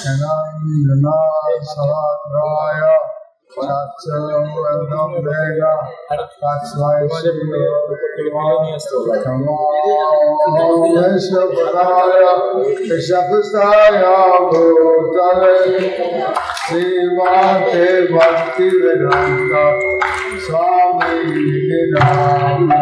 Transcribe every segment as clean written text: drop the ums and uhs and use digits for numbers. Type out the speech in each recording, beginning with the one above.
Enandana Savaraya Satsavam Vega Tatsvai Yesha Padaya Yeshapastaya Bhutale Srimate Bhakti Vedanta Swami Nidhamani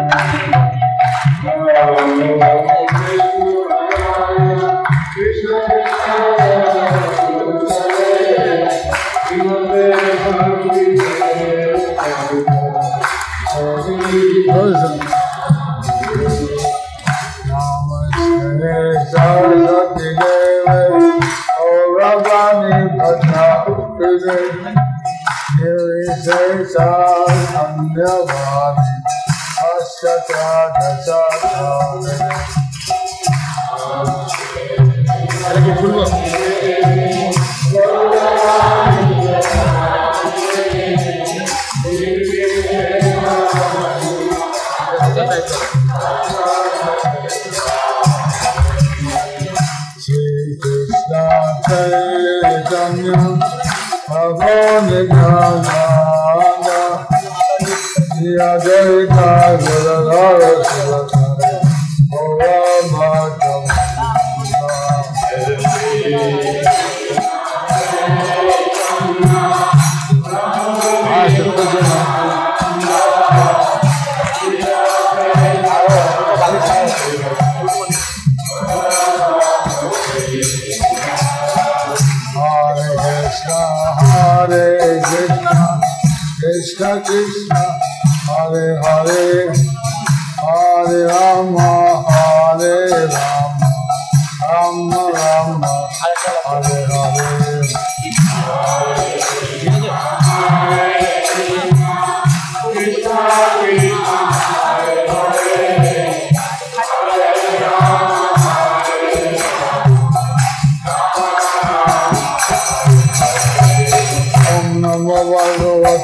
Krishna Krishna Hare Hare Hare Rama Hare Rama Rama Rama Hare Hare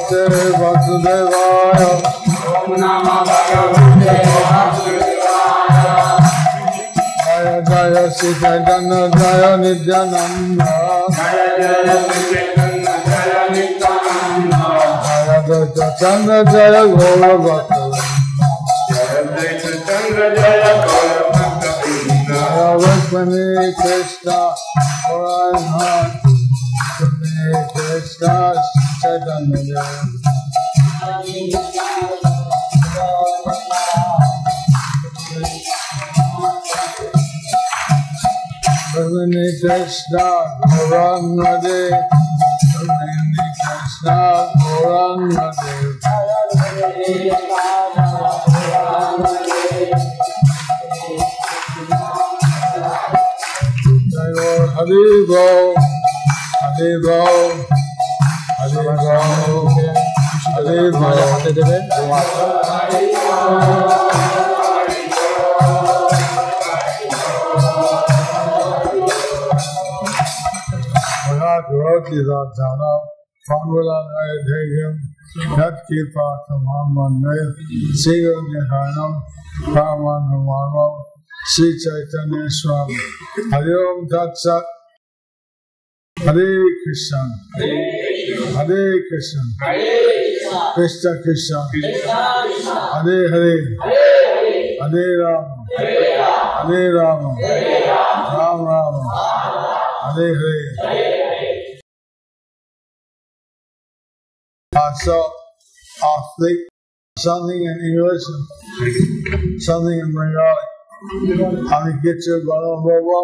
Bhagavate Vasudevaya Om Namah Bhagavate Vasudevaya Jaya Jaya Sri Chaitanya Jaya Nityananda Jaya Jaya Sri Chaitanya Jaya Nityananda Jaya Jaya Chandra Jaya Gaura Bhakta Jaya Jaya Chandra Jaya Gaura Bhakta Jaya Vaishmani Krishna Orana Krishna Chaitanya Bhavani Krishna Gaurangade Bhavani Krishna Gaurangade Hari Bol Hare Bol, Hare Bol, Hare Bol. হাতে দেবে Bhagavati Radhana Pangula Naya Dhegam Yat Kipa Tamaman Naya Siga Nihanam Paman Humanam Sri Chaitanya Swami Hari Om Tat Sat Hare Krishna, Hare Krishna, Krishna Krishna, Hare Hare, Hare Rama, Hare Rama, Ram Rama, Hare Hare. So, I'll speak something in English and something in Bengali. I get you Baba Baba,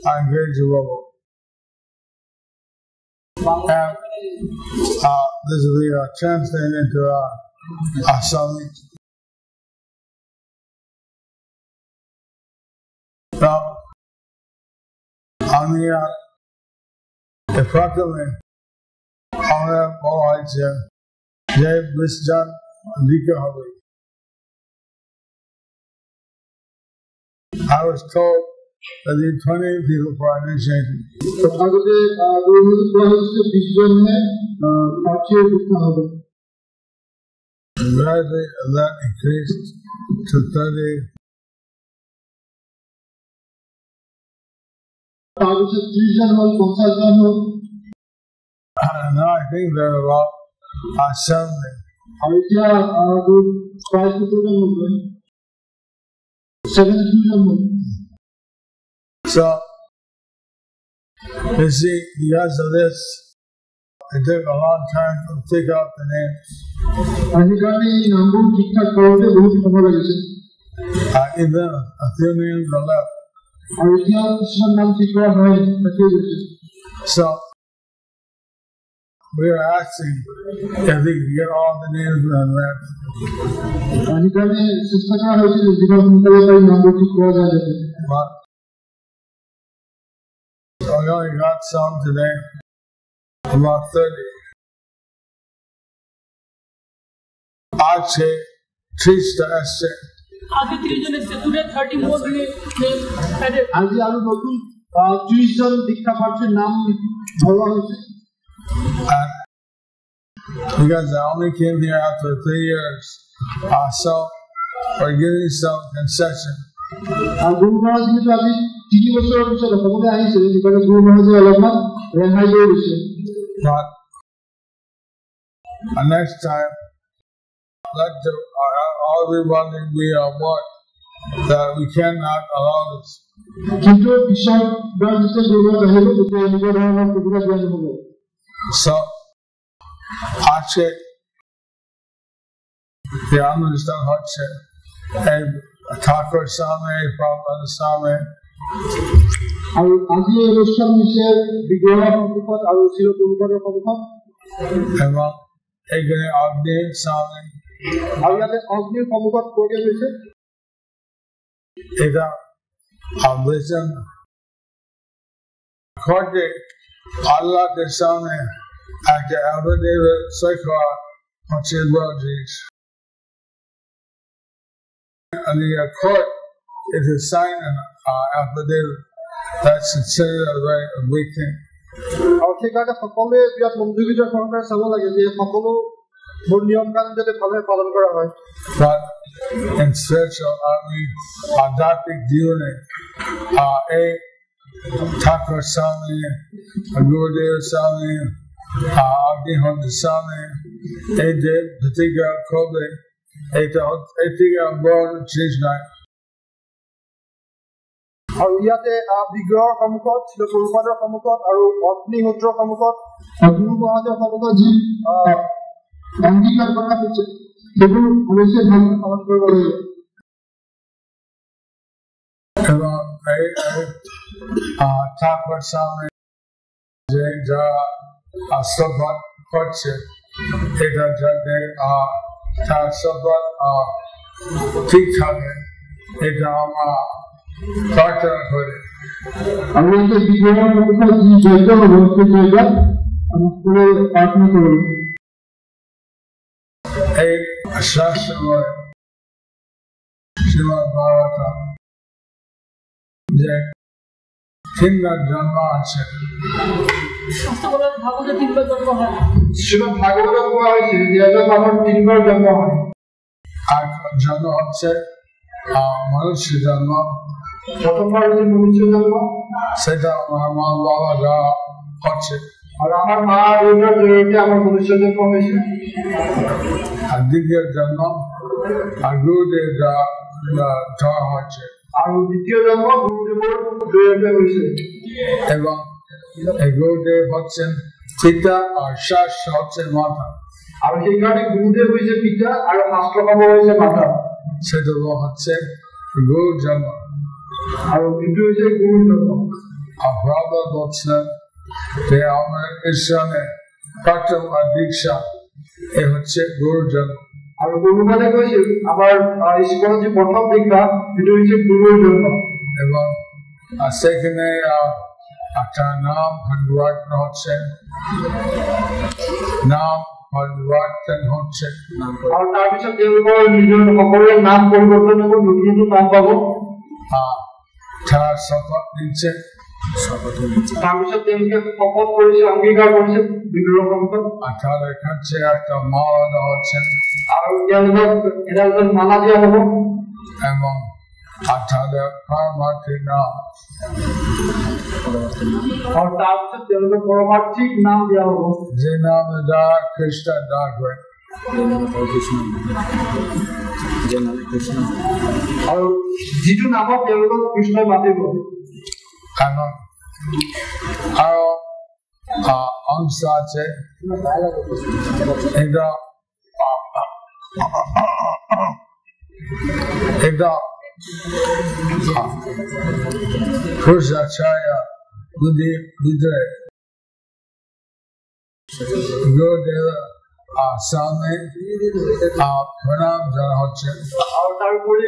I get you Baba. And this will be translated into Assamese. Now, আমি প্রথমে আমরা বলা হয়েছে যে বিসর্জন দিতে হবে। I was told that the 20 people for initiation. Gradually, that increased to 30 তাৰপিছত 30 জন হ'ল, 50 জন হ'ল, and now I think there are about 70. আৰু এতিয়া প্ৰায় 70 জন হ'ল, 72 জন হ'ল। So, you see, because of this, it took a long time to figure out the names. আজিকালি এই নামবোৰ ঠিকঠাক কৰোঁতে বহুত সময় লাগিছে। Even a few names are left. আৰু এতিয়া কিছুমান নাম ঠিক কৰা হয়, থাকিয়ে গৈছে। So, we are asking if we can get all the names in left. আজিকালি চেষ্টা কৰা হৈছিল যিমান সোনকালে পাৰি নামবোৰ ঠিক কৰা যায় যাতে। But we only got some today, about 30. आज से 30 আসছে। आगे 30 জন এসেছে, today 30 more names added. আজি আৰু নতুন 30 জন দীক্ষা প্রার্থীর নাম ভরা হয়েছে। Because I only came here after 3 years, so we're giving some concession. আর গুরু মহারাজ কিন্তু আজি 3 বছরের পিছত অসমলৈ আহিছে, সেইকাৰণে গুরু মহারাজে অলপমান ৰেহাই লৈ দিছে। But next time, let everyone be aware that we cannot allow this. কিন্তু পিছত বাৰ যেতিয়া গুৰু মহারাজ আহিব তেতিয়া এনেকুৱা ধৰণৰ সুবিধা দিয়া নহ'ব। So, Hache, the Anushtan Hache, and Thakur Same, Prabhupada Same, আৰু আজি এই অনুষ্ঠান হৈছে বিগ্ৰহৰ সন্মুখত আৰু শিল গুৰুপাদৰ সন্মুখত, এবং এখানে Agni Same, আৰু ইয়াতে অগ্নিৰ সন্মুখত প্ৰগ্ৰেম হৈছে। এটা vision, Khode, Allah ke Same, একটা affidavit শেখা হচ্ছে Baptist. And the court is a sign an affidavit. That's considered a very weak thing. আৰু সেইকাৰণে সকলোৱে বিৰাট মনোযোগিত সহকাৰে চাব লাগে যে সকলোবোৰ নিয়ম কানুন যাতে ভালদৰে পালন কৰা হয়। But in spiritual army, adopted unit, a Thakur Sami, a Gurudev Sami, Agnihotra Sami, a Dev, Bhatika Kobe, a Tika born Krishna. আৰু ইয়াতে বিগ্ৰহৰ সন্মুখত, শিল গুৰুপাদৰ সন্মুখত আৰু অগ্নিহোত্ৰৰ সন্মুখত গুৰু মহাৰাজৰ সন্মুখত যি অংগীকাৰ কৰা হৈছে সেইবোৰ অৱশ্যেই ভালকৈ পালন কৰিব লাগিব। এবং Thakur Sami, যে যারা সভা করছে, এটা যাতে তার সভা ঠিক থাকে, এটা আমরা প্রার্থনা করি। আমি এই বিগ্রহের সন্মুখত যি যজ্ঞ হব সেই যজ্ঞ আমরা প্রার্থনা করব। এই শাস্ত্র শ্রীমদ্ ভাগবতম যে তিনবার জন্ম আছে, ভাগবতে 3 বার জন্ম হয়। শ্রীমদ্ ভাগবত কোয়া হয়েছে যে একজন মানুষ 3 বার জন্ম হয়। আর জন্ম হচ্ছে মনুষ্য জন্ম, প্রথমবার হচ্ছে মনুষ্য জন্ম, সেটা আমার মা বাবা যা হচ্ছে। আর আমার মা বাবার জন্য আমার মনুষ্য জন্ম হয়েছে। আর দ্বিতীয় জন্ম আর গুরুদেব যা জ্বর হচ্ছে, আর দ্বিতীয় জন্ম গুরুদেবের জয়তে হয়েছে। এবং এই গুরুদেব হচ্ছেন পিতা আর শাস্ত্র হচ্ছে মাতা। আর সেইখানে গুরুদেব হয়েছে পিতা আর শাস্ত্রকর্ম হয়েছে মাতা। সেটা হচ্ছে গুরু জন্ম। আর দ্বিতীয় হয়েছে গুরু জন্ম। আর প্রভুপাদ বলছেন যে আমার ঈশ্বরের প্রথম দীক্ষা এ হচ্ছে গুরু জন্ম। আর গুরুপাদে কইছে আমার ঈশ্বরের যে প্রথম দীক্ষা এটা হচ্ছে গুরুর জন্ম। এবং সেখানে একটা নাম পরিবর্তন হচ্ছে, নাম পরিবর্তন হচ্ছে। আর তার পিছনে যেগুলো নিজের সকলের নাম পরিবর্তন করে নতুন নতুন নাম পাবো। তার শপথ নিচ্ছে, তার পিছনে যেগুলো শপথ করেছে, অঙ্গীকার করেছে বিগ্রহ সম্পদ। আর তাদের কাছে একটা মালা দেওয়া হচ্ছে, আর এটা মালা দেওয়া হলো। এবং তাদের পারমার্থিক নাম। और তারপর তেলুগু পরমার্থিক নাম দেওয়া হলো যে নামে দ্বারা কৃষ্ণ ডাকবেন। और যিটো নামত তেলুগু কৃষ্ণই মাতিব। এখন আরো অংশ আছে, এটা Krishnacharya ভিতরে গুরুদেবের সামনে প্রণাম জানা হচ্ছে। আর তারপরে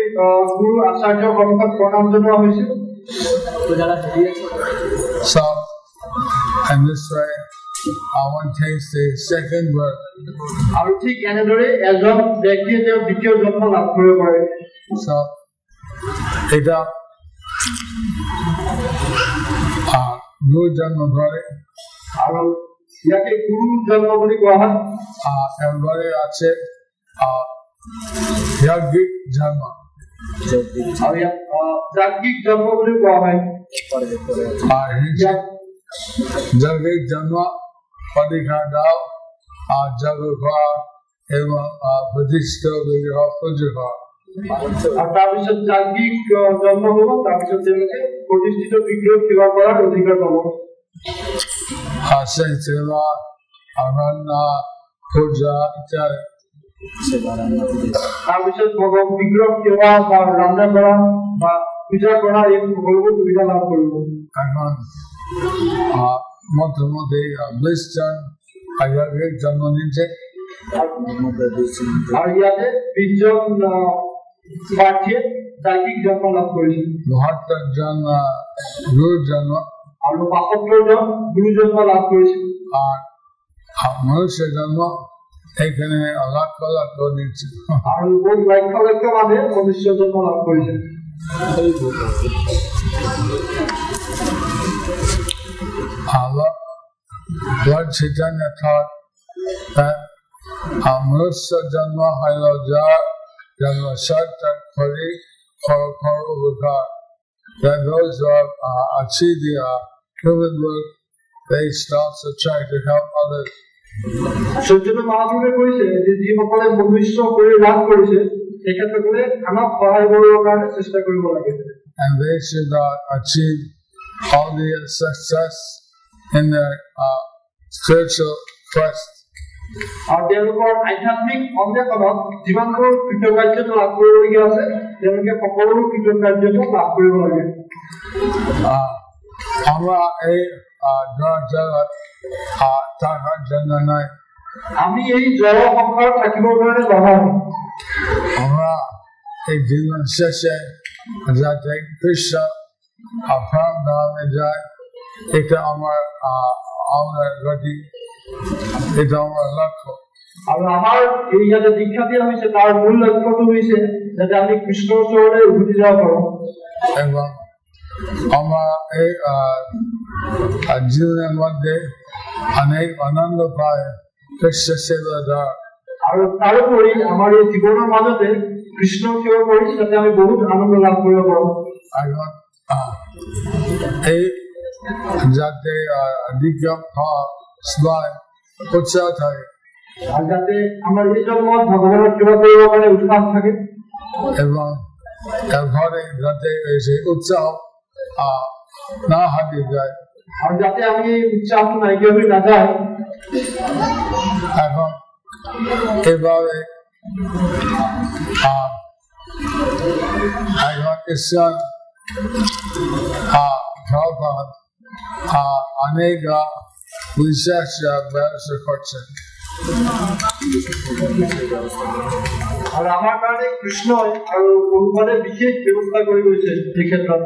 গুরু আচার্য সম্মুখত প্রণাম জানা হয়েছে। So, in this way, one takes the second birth. আর ঠিক এনেদৰে এজন ব্যক্তিয়ে তেওঁ দ্বিতীয় জন্ম লাভ কৰিব পাৰে। So, এটা গুরু জন্ম করে, আৰু ইয়াকে গুরু জন্ম বুলি কোৱা হয়। এবারে আছে যাজ্ঞিক জন্ম, আৰু ইয়াক যাজ্ঞিক জন্ম বুলি কোৱা হয়। আর যাজ্ঞিক জন্ম পরীক্ষা দাও আর যজ্ঞ করা এবং প্রতিষ্ঠ বিগ্রহ পুজো করা। আর তাৰপিছত যাজ্ঞিক জন্ম হ'ব, তাৰপিছত তেওঁলোকে প্ৰতিষ্ঠিত বিগ্ৰহ সেৱা কৰাৰ অধিকাৰ পাব। সেই সেবা রান্না পূজা ইত্যাদি। তাৰপিছত ভগৱান বিগ্ৰহ সেৱা বা ৰান্ধা কৰা বা পূজা কৰা এই সকলোবোৰ সুবিধা লাভ কৰিব। এখন মধ্যমধ্যে 20 জন যাজ্ঞিক জন্ম নিচ্ছে, আর ইয়াতে 20 জন প্রার্থীয়ে যাজ্ঞিক জন্ম লাভ করেছে। 72 জন গুরু জন্ম আর 72 জন গুরু জন্ম লাভ করেছে। আর মনুষ্য জন্ম এখানে লক্ষ লক্ষ নিচ্ছে, আর লক্ষ লক্ষ মানে মনুষ্য জন্ম লাভ করেছে। Lord Chaitanya taught that Mnushya Janma Hailo Jar Janma Shartan Pari Koro Vikar, that those who have achieved the human work, they also try to help others. সত্যি মহাপ্রভু কইছে যে যিসকলে মনুষ্য কৰি লাভ কৰিছে তেখেতসকলে আনক সহায় কৰিবৰ কাৰণে চেষ্টা কৰিব লাগে। And they should achieve all the success in their spiritual quest. আর তেওঁলোকৰ আধ্যাত্মিক অন্বেষণত যিমানবোৰ কৃতকাৰ্যতা লাভ কৰিবলগীয়া আছে তেওঁলোকে সকলো কৃতকাৰ্যতা লাভ কৰিব লাগে। আমরা এই জগৎ থাকার জন্য নয়, আমি এই জড় সংসাৰত থাকিবৰ কাৰণে নহয়, আমরা এই জীবন শেষে যাতে কৃষ্ণ প্রাণ ধামে যায়, এটা আমার গতি, এটা আমার লক্ষ্য। আৰু আমাৰ এই যাতে দীক্ষা দিয়া হৈছে তাৰ মূল লক্ষ্যটো হৈছে যাতে আমি কৃষ্ণৰ ওচৰলৈ উভতি যাব পাৰোঁ। এবং আমরা এই জীবনের মধ্যে অনেক আনন্দ পাই কৃষ্ণ সেবা দ্বারা। আৰু তাৰোপৰি আমাৰ এই জীৱনৰ মাজতে কৃষ্ণ সেৱা কৰি যাতে আমি বহুত আনন্দ লাভ কৰিব পাৰোঁ। এখন এই যাতে দীক্ষা উৎসাহ থাকে, আর যাতে আমার এই জন্মত ভগবানের সেবা করিবার কাৰণে উৎসাহ থাকে, এবং ঘরে যাতে সেই উৎসাহ না হারিয়ে যায়, আর যাতে আমি এই উৎসাহটো নাইকিয়া হয়ে না যায়। এখন এভাবে এখন ঈশ্বর প্রভুপাদ অনেক বিশেষ ব্যবস্থা করছেন। আর আমার কারণে কৃষ্ণ আর প্রভুপাদের বিশেষ ব্যবস্থা করে গৈছে এই ক্ষেত্ৰত।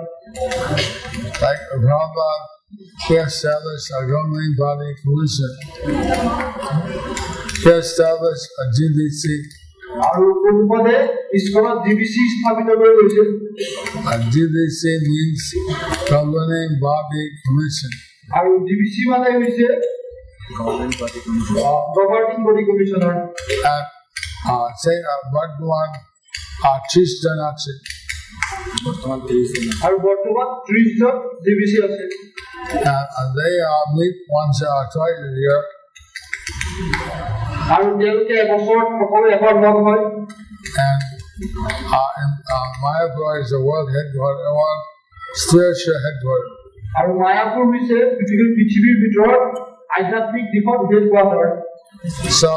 Like Prabhupada, he established a governing body commission. He established a GBC. আর প্রভুপাদে ইস্কনত জিবিসি স্থাপিত করে গৈছে। A GBC means governing body commission. আর জিবিসি মানে হইছে governing body commissioner. Say Bhagwan 30 জন আছে, আৰু বৰ্তমান 30 জন DBC আছে and they meet once or twice a year. আৰু তেওঁলোকে এবছৰত সকলো এবাৰ লগ হয় And Mayapur is the world headquarters, world spiritual headquarters. আৰু মায়াপুৰ হৈছে পৃথিৱীৰ ভিতৰত আধ্যাত্মিক দিশত headquarter So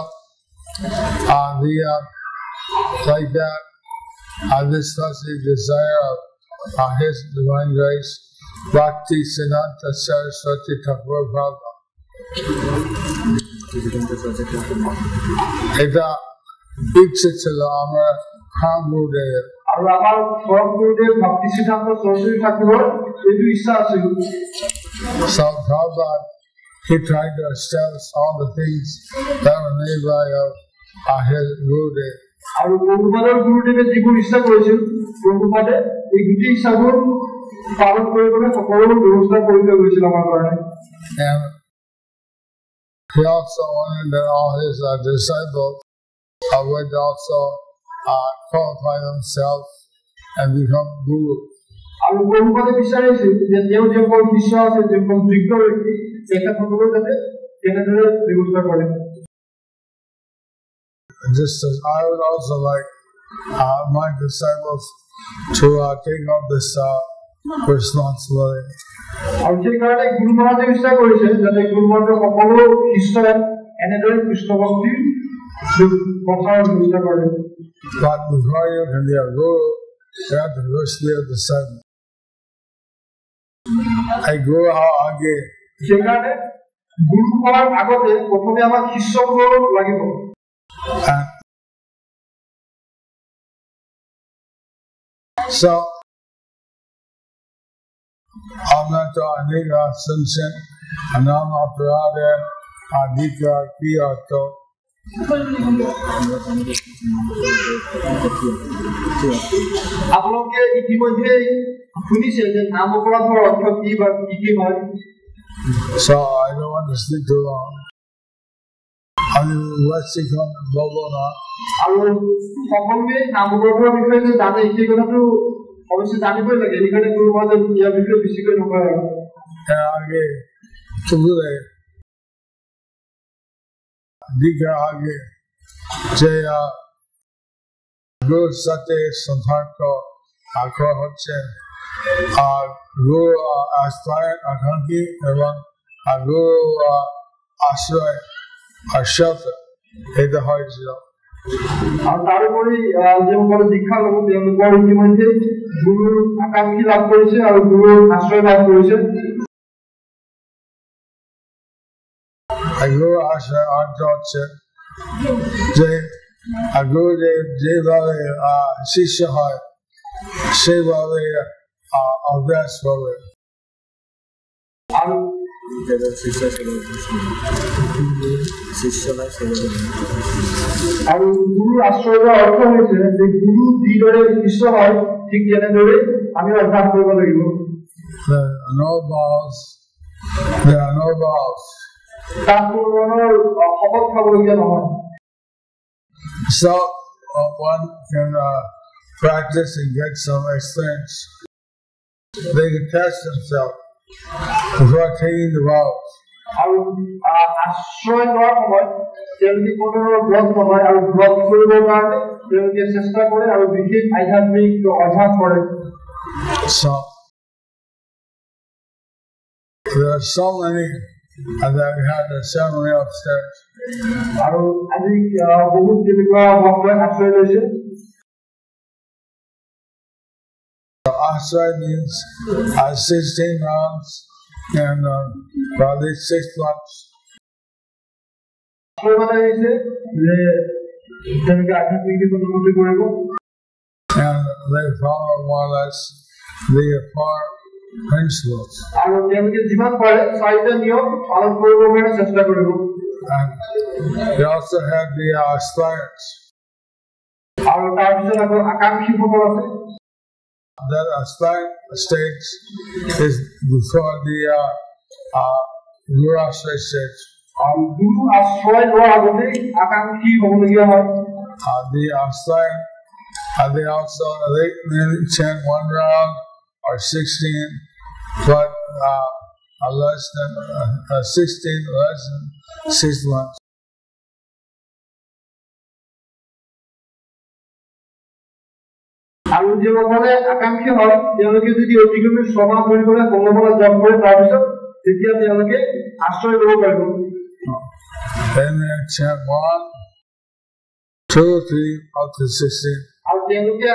like that, this was the desire of His Divine Grace, Bhakti Siddhanta Saraswati Thakur Bhagavad. এটা ইচ্ছে ছিল আমার গুরুদেব আৰু আমাৰ পৰম গুৰুদেৱ ভক্তি সিদ্ধান্ত সৰস্বতী ঠাকুৰৰ এইটো ইচ্ছা আছিল So Prabhupada, he tried to establish all the things that were made by his Gurudev. আৰু প্ৰভুপাদৰ গুৰুদেৱে যিবোৰ ইচ্ছা কৰিছিল প্ৰভুপাদে এই গোটেই ইচ্ছাবোৰ পালন কৰিবলৈ সকলো ব্যৱস্থা কৰি থৈ গৈছিল আমাৰ কাৰণে And he also wanted that all his disciples would also qualify themselves and become guru. আৰু প্ৰভুপাদে বিচাৰিছিল যে তেওঁ যিসকল শিষ্য আছে যিসকল যোগ্য ব্যক্তি তেখেতসকলে যাতে তেনেদৰে ব্যৱস্থা কৰে Just as I would also like my disciples to take up this responsibility. আৰু সেইকাৰণে গুৰু মহাৰাজে ইচ্ছা কৰিছে যাতে গুৰু মহাৰাজৰ সকলো শিষ্যই এনেদৰে কৃষ্ণ ভক্তিৰ প্ৰচাৰৰ ব্যৱস্থা কৰে But before you can be a guru, you have to first be a disciple. A guru আগে সেইকাৰণে গুৰু হোৱাৰ আগতে প্ৰথমে আমাক শিষ্য হ'ব লাগিব So Amnato Anika Sunsen Anam Aparade Adika Kiyato. আপোনালোকে ইতিমধ্যে শুনিছে যে নাম অপৰাধৰ অৰ্থ কি বা কি হয় So I don't want to speak too long. আমি ওয়াসিকন বলবো না আৰু সকলোৱে নাম অপৰাধৰ বিষয়ে যে জানে সেই কথাটো অৱশ্যে জানিবই লাগে সেইকাৰণে গুৰু মহাৰাজে ইয়াৰ বিষয়ে বেছিকৈ নকয় আৰু আগে চুগুলে দিকে আগে যে গুরুর সাথে সম্পর্ক আগ্রহ হচ্ছে আর গুরু আশ্রয় আকাঙ্ক্ষী এবং গুরু আশ্রয় আর shelter এটা হয়েছিল আৰু তাৰোপৰি যিসকলে দীক্ষা ল'ব তেওঁলোকৰ ইতিমধ্যে গুৰুৰ আকাংক্ষী লাভ কৰিছে আৰু গুৰুৰ আশ্ৰয় লাভ কৰিছে গুরু আশ্রয় অর্থ হচ্ছে যে গুরুদেব যেভাবে শিষ্য হয় সেভাবে অভ্যাস হবে আৰু গুৰুৰ আশ্ৰয় লোৱাৰ অৰ্থ হৈছে যে গুৰু যিদৰে শিষ্য হয় ঠিক তেনেদৰে আমি অভ্যাস কৰিব লাগিব তাত কোনো ধৰণৰ শপত খাবলগীয়া নহয় So one can practice and get some experience. They can test themselves before taking the vows. আৰু আশ্ৰয় লোৱাৰ সময়ত তেওঁলোকে কোনো ধৰণৰ ব্ৰত নহয় আৰু ব্ৰত কৰিবৰ কাৰণে তেওঁলোকে চেষ্টা কৰে আৰু বিশেষ আধ্যাত্মিক অভ্যাস কৰে So there are so many that we had the ceremony upstairs. আৰু আজি বহুত তেনেকুৱা ভক্তই আশ্ৰয় লৈছে Ashray means 16 rounds and probably 6 months. আশ্ৰয় মানে হৈছে যে তেওঁলোকে আধ্যাত্মিক দিশত উন্নতি কৰিব And they follow more or less the 4 principles. আৰু তেওঁলোকে যিমান পাৰে 4টা নিয়ম পালন কৰিবৰ কাৰণে চেষ্টা কৰিব And they also have the aspirants. আৰু তাৰপিছত আকৌ আকাংক্ষীসকল আছে That aspirant stage is before the Guru Ashray stage. আৰু গুৰু আশ্ৰয় লোৱাৰ আগতে আকাংক্ষী হ'বলগীয়া হয় The aspirant And they also they chant 1 round or 16, but less than 16 less than 6 months. আৰু যিসকলে আকাংক্ষী হয় তেওঁলোকে যদি অতিক্ৰমে সমাজ হৈ গ'লে কৰ্মফল জপ কৰে তাৰপিছত তেতিয়া তেওঁলোকে আশ্ৰয় ল'ব পাৰিব। Then they chant 1, 2, 3 up to 16. আৰু তেওঁলোকে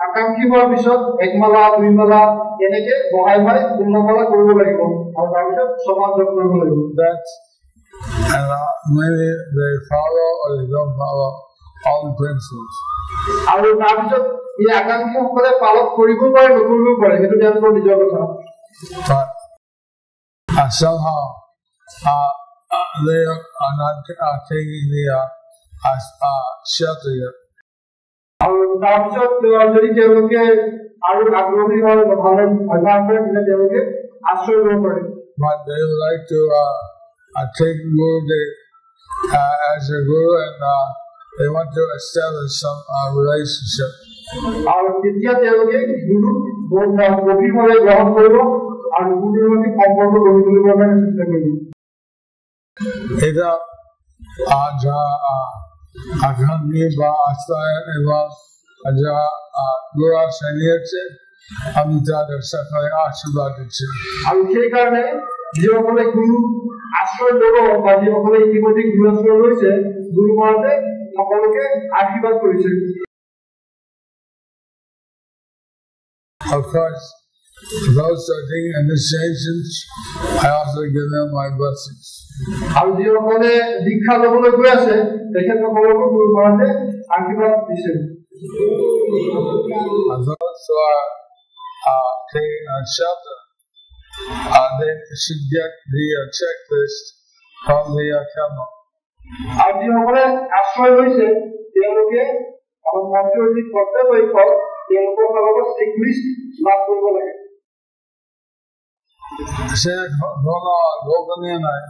আকাংক্ষী হোৱাৰ পিছত 1 মালা 2 মালা এনেকে বহাই বহাই পূৰ্ণমালা কৰিব লাগিব আৰু তাৰপিছত সমাজ জপ কৰিব লাগিব। That's and maybe they follow or they don't follow all the principles. আৰু তাৰপিছত এই আকাংক্ষীসকলে পালন কৰিব পাৰে নকৰিব পাৰে সেইটো তেওঁলোকৰ নিজৰ কথা। But somehow they are not taking the shelter yet. আৰু তাৰপিছত যদি তেওঁলোকে আৰু আগ্ৰহী হয় ভালে অভ্যাস কৰে তেতিয়া তেওঁলোকে আশ্ৰয় ল'ব পাৰে। But they would like to take Guru as their Guru and they want to establish some relationship. আৰু তেতিয়া তেওঁলোকে গুৰু গভীৰভাৱে গ্ৰহণ কৰিব আৰু গুৰুৰ সৈতে সম্পৰ্ক গঢ়ি তুলিবৰ কাৰণে চেষ্টা কৰিব। এটা আকাংক্ষী বা আশ্রয় এবং যা গুরু আশ্রয় নিয়েছে আমি তাদের সকলে আশীর্বাদ দিচ্ছি। আৰু সেই কাৰণে যিসকলে গুৰু আশ্ৰয় ল'ব বা যিসকলে ইতিমধ্যে গুৰু আশ্ৰয় লৈছে গুৰু মহাৰাজে সকলোকে আশীৰ্বাদ কৰিছে। Of course, those who are taking initiations, I also give them my blessings. আৰু যিসকলে দীক্ষা ল'বলৈ গৈ আছে তেখেতসকলকো গুৰু মহাৰাজে আশীৰ্বাদ দিছে। And those who are taking shelter, they should get the checklist from the temple. আৰু যিসকলে আশ্ৰয় লৈছে তেওঁলোকে আমাৰ মন্দিৰৰ যি কৰ্তব্য তেওঁলোকৰ লগত চেকলিষ্ট লাভ কৰিব লাগে। সে কোনো গোপনীয় নয়,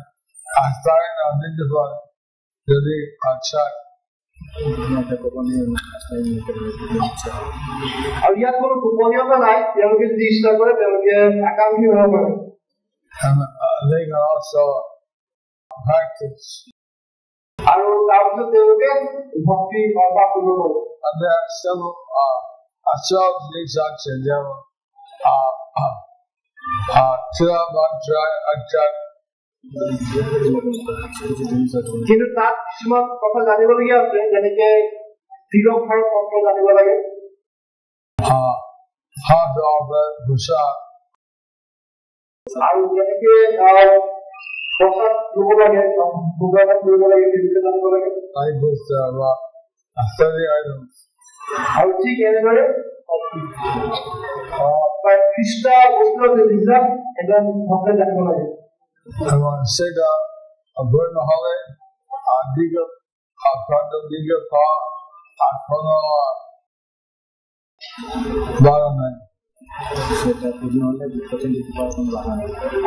আস্থায় identify যদি চায়। আৰু ইয়াত কোনো গোপনীয়তা নাই, তেওঁলোকে যদি ইচ্ছা কৰে তেওঁলোকে আকাংক্ষী হ'ব পাৰে। And they can also practice. আৰু তাৰপিছত তেওঁলোকে ভক্তি লাভ কৰিব পাৰে। And there are several আছে যেমন কিন্তু তাত কিছুমান কথা জানিবলগীয়া আছে যেনেকে তিৰক্ষাৰ মন্ত্ৰ জানিব লাগে, আৰু যেনেকে প্ৰসাদ ল'ব লাগে যোগাসন কৰিব লাগে সেইবিলাক জানিব লাগে। আৰু ঠিক এনেদৰে প্ৰায় 30টা বস্তু আছে যিবিলাক এজন ভক্তে জানিব লাগে।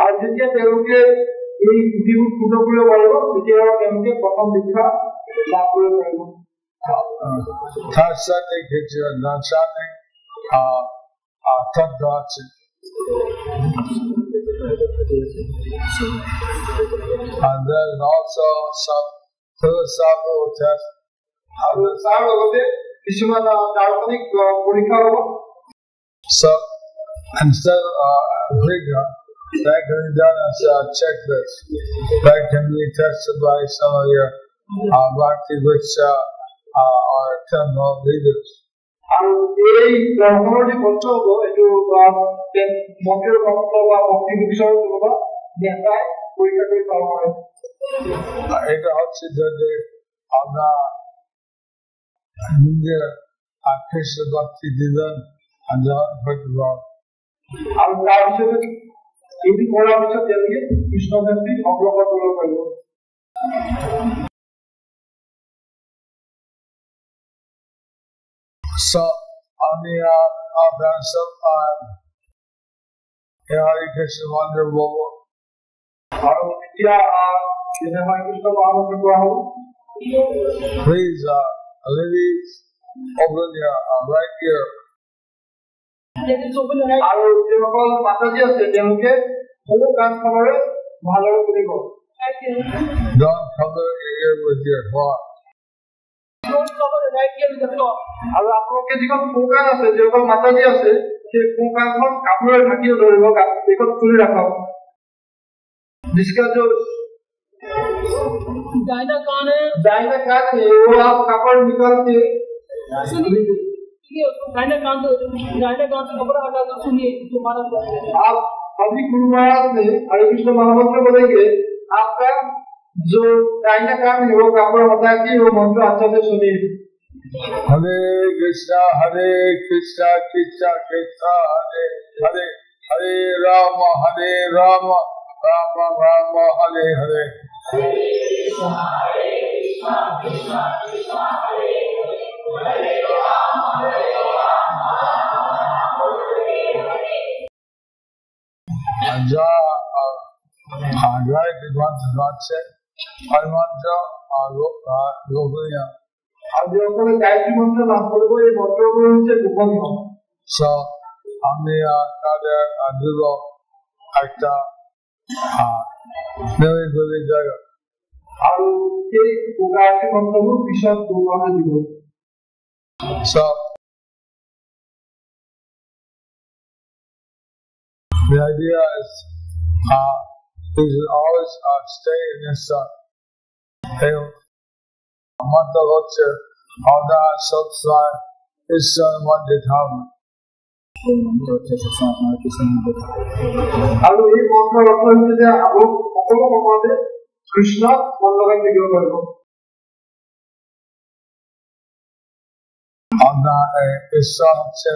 আৰু যেতিয়া তেওঁলোকে এই পুথিবোৰ পূৰ্ণ কৰিব পাৰিব তেতিয়া তেওঁলোকে প্ৰথম দীক্ষা লাভ কৰিব পাৰিব। And then also some philosophical tests. আৰু তাৰ লগতে কিছুমান দাৰ্শনিক পৰীক্ষা হ'ব। So instead of Bhriga, that can be done as a checklist. That can be tested by some of your Bhakti Viksha or temple leaders. আৰু এই দৰ্শনৰ যি প্ৰশ্ন হ'ব এইটো মন্ত্ৰৰ প্ৰশ্ন বা ভক্তি বিষয়ৰ কোনোবা নেতাই পৰীক্ষা কৰি চাব পাৰে। এটা হচ্ছে যদি আমরা নিজের কৃষ্ণ ভক্তি দিলেন আঞ্জন করতে পারব। আৰু তাৰপিছত এইটো কৰাৰ পিছত তেওঁলোকে কৃষ্ণ ভক্তি অগ্ৰসৰ কৰিব পাৰিব। So on the offensive, Hare Krishna wonderful. আৰু এতিয়া যেনে হৰে কৃষ্ণ মহামন্ত্ৰ কোৱা হ'ব। Please, ladies open your right ear. Let us open the right. আৰু যিসকল মাতাজী আছে তেওঁলোকে সৰু কাণখনেৰে ভালদৰে শুনিব। Don't cover your ear with your cloth. Don't cover the right ear with the cloth. আৰু আপোনালোকে যিখন সৰু কাণ আছে যিসকল মাতাজী আছে সেই সৰু কাণখন কাপোৰেৰে ঢাকি ধৰিব, এইখন খুলি ৰাখক। जिसका जो दाहिना कान है वो आप कपड़ा निकाल के सुनिए, दाहिना कान से कपड़ा हटा कर सुनिए तुम्हारा। आप अभी गुरु महाराज ने हरे कृष्ण महामंत्र बोलेंगे, आपका जो दाहिना कान है वो कपड़ा हटा के वो मंत्र अच्छा से सुनिए। हरे कृष्णा कृष्णा कृष्णा हरे हरे, हरे राम राम राम हरे हरे। गायत्री मंत्र लाभ करबो এই মন্ত্রগুলো হচ্ছে গোপনীয়। So আমি তাদের দিব একটা very জায়গা আর এই গায়ত্রী মন্ত্রগুলো বিশাল গোপনে দিব। So the idea is we should always stay in this mantra hচ্ছে Ada Satsai Ishwar Madhyam। আৰু এই মন্ত্ৰৰ অৰ্থ হৈছে যে আমি সকলো সময়তে কৃষ্ণক মন লগাই থাকিব পাৰিব। Ada Ishwar হচ্ছে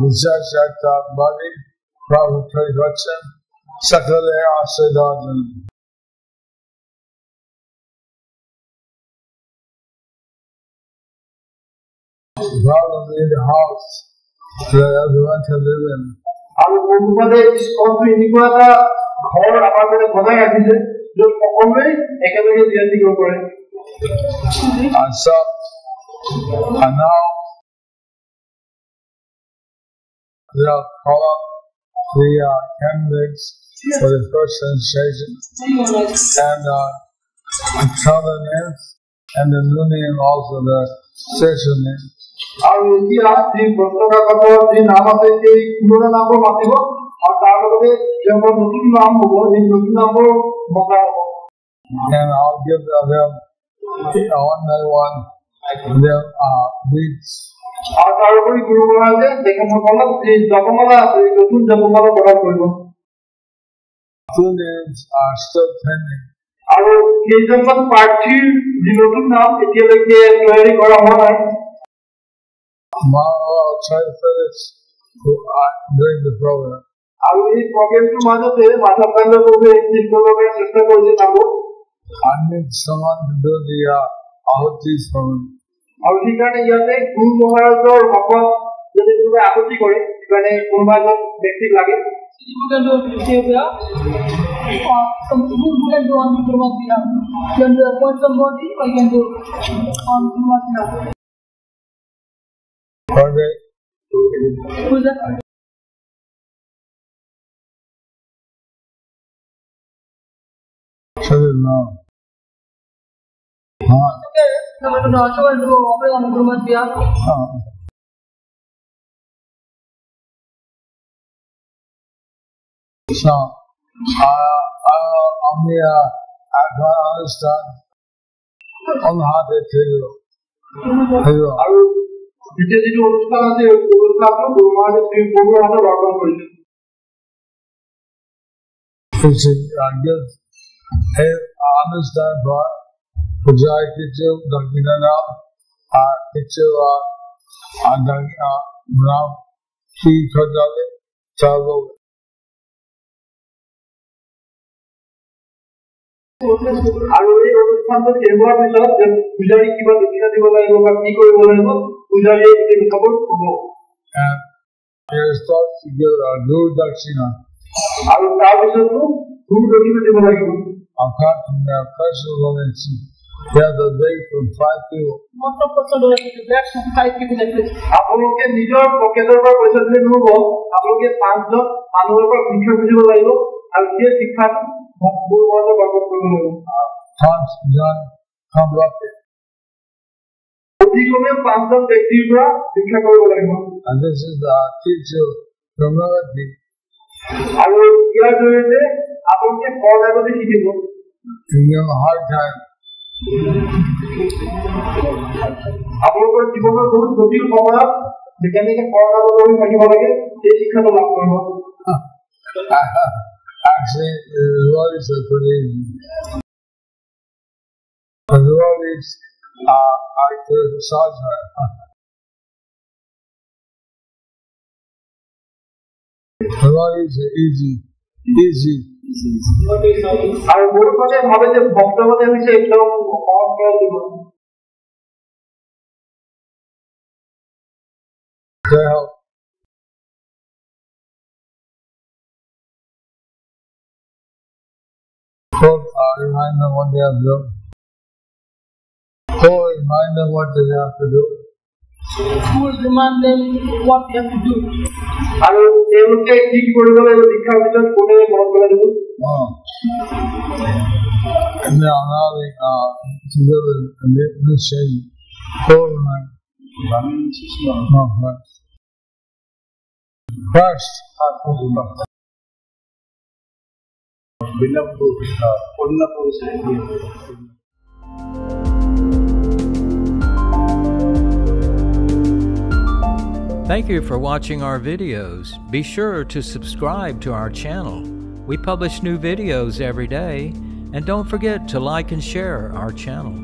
বিশেষ একটা বাণী প্রবর্তন করছেন সকলে আশীর্বাদ। God in the house that everyone can live in. আৰু বহুতে স্কন্ধ এনেকুৱা এটা ঘৰ আমাৰ কাৰণে বনাই ৰাখিছে য'ত সকলোৱে একেলগে জীয়াই থাকিব পাৰে। And now we have called up the candidates for the first sensation and tell the names and the new name also the station name. আৰু এতিয়া যি প্ৰশ্নকাকতৰ যি নাম আছে সেই পুৰণা নামবোৰ মাতিব আৰু তাৰ লগতে যিবোৰ নতুন নাম হ'ব সেই নতুন নামবোৰ মতা হ'ব। And I'll give them one by one their beads. আৰু তাৰোপৰি গুৰু মহাৰাজে তেখেতসকলক যি জপমালা আছে এই নতুন জপমালা প্ৰদান কৰিব। Two names are still pending. আৰু কেইজনমান প্ৰাৰ্থীৰ যি নতুন নাম এতিয়ালৈকে তৈয়াৰী কৰা হোৱা নাই। Tomorrow I'll try to finish during the program. আৰু এই প্ৰগ্ৰেমটোৰ মাজতে মাধৱকান্ত প্ৰভুৱে শিল্পলগৰ চেষ্টা কৰিছে নাম। I need someone to do the ahutis for me. আৰু সেইকাৰণে ইয়াতে গুৰু মহাৰাজৰ শপত যদি কোনোবাই আহুতি কৰে সেইকাৰণে কোনোবা এজন ব্যক্তিক লাগে। You can do it Devya, or some people who can do on Durvadya. You can appoint somebody, or you can do on Durvadya. Okay. Who is that? Shut it now. Okay, no, so we'll do operate on Durvadya. So, আমি একবার অনুষ্ঠান অনহাতে থেকো। আৰু দ্বিতীয় যিটো অনুষ্ঠান আছে অনুষ্ঠানটো গুৰু মহাৰাজে শ্ৰী প্ৰভুৰ হাতত অৰ্পণ কৰিছে। অনুষ্ঠান পর পূজায় কিছু দক্ষিণা নাম আর কিছু নাম কি খোঁজালে চাবো। আৰু এই অনুষ্ঠানটো শেষ হোৱাৰ পিছত পূজাৰী কিবা দক্ষিণা দিব লাগিব বা কি কৰিব লাগিব পূজাৰীয়ে এই কথাবোৰ ক'ব। গুৰু দক্ষিণা আৰু তাৰপিছতো গুৰু দক্ষিণা দিব লাগিব। Yeah, the day from 5 people. Most of the person who back from 5 people at least. আপোনালোকে নিজৰ পকেটৰ পৰা পইচা দিলে নহব, আপোনালোকে 5জন মানুহৰ পৰা ভিক্ষা খুজিব লাগিব আৰু সেই শিক্ষাটো মোৰ মতে বৰ্তমান কৰিব লাগিব। 5জন সম্পৰ্কে অধিকমে 5জন ব্যক্তিৰ পৰা ভিক্ষা কৰিব লাগিব। And this is the teacher humility. আৰু ইয়াৰ জৰিয়তে আপোনালোকে কৰ্ণাগতি শিকিব। You give a hard time. আপোনালোকৰ জীৱনৰ বহুত জটিল সময়ত যেনেকৈ কৰ্ণাগত হৈ থাকিব লাগে সেই শিক্ষাটো লাভ কৰিব। Actually, the devotees are pretty easy. The devotees are good sadhana. The devotees are easy. আৰু মোৰ মতে ভাবে যে ভক্তগণে হৈছে একদম সহজ জীৱন। They help. Remind them what they have to do. Remind them what they have to do. Who will remind them what they have to do. আৰু তেওঁলোকে কি কৰিব লাগিব শিক্ষাৰ পিছত কোনে মনত পেলাই দিব। Now they together and this change. First. Thank you for watching our videos. Be sure to subscribe to our channel. We publish new videos every day, and don't forget to like and share our channel.